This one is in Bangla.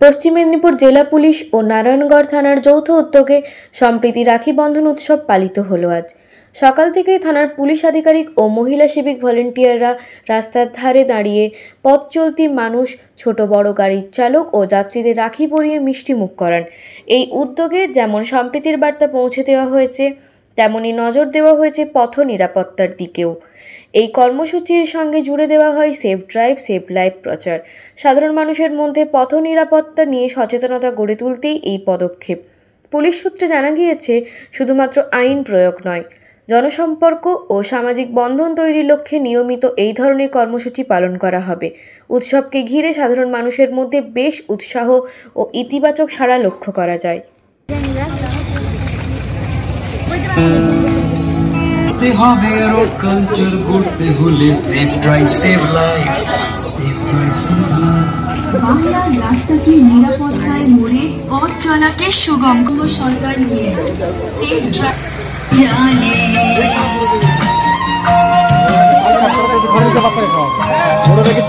পশ্চিম মেদিনীপুর জেলা পুলিশ ও নারায়ণগড় থানার যৌথ উদ্যোগে সম্প্রীতি রাখি বন্ধন উৎসব পালিত হলো আজ। সকাল থেকেই থানার পুলিশ আধিকারিক ও মহিলা সিভিক ভলেন্টিয়াররা রাস্তার ধারে দাঁড়িয়ে পথ চলতি মানুষ, ছোট বড় গাড়ির চালক ও যাত্রীদের রাখি পরিয়ে মিষ্টি মুখ করান। এই উদ্যোগে যেমন সম্প্রীতির বার্তা পৌঁছে দেওয়া হয়েছে, তেমনই নজর দেওয়া হয়েছে পথ নিরাপত্তার দিকেও। এই কর্মসূচির সঙ্গে জুড়ে দেওয়া হয় সেফ ড্রাইভ সেভ লাইফ প্রচার। সাধারণ মানুষের মধ্যে পথ নিরাপত্তা নিয়ে সচেতনতা গড়ে তুলতেই এই পদক্ষেপ। পুলিশ সূত্রে জানা গিয়েছে, শুধুমাত্র আইন প্রয়োগ নয়, জনসম্পর্ক ও সামাজিক বন্ধন তৈরির লক্ষ্যে নিয়মিত এই ধরনের কর্মসূচি পালন করা হবে। উৎসবকে ঘিরে সাধারণ মানুষের মধ্যে বেশ উৎসাহ ও ইতিবাচক সাড়া লক্ষ্য করা যায়। রোড কালচার করতে হলে safe drive save life, safe drive save life. বাংলার রাস্তাটি নিরাপত্তায় মোড়ে পথ চলাকে সুগম সরকার নিয়ে সেফ ড্রাইভ জানে। ছোট থেকে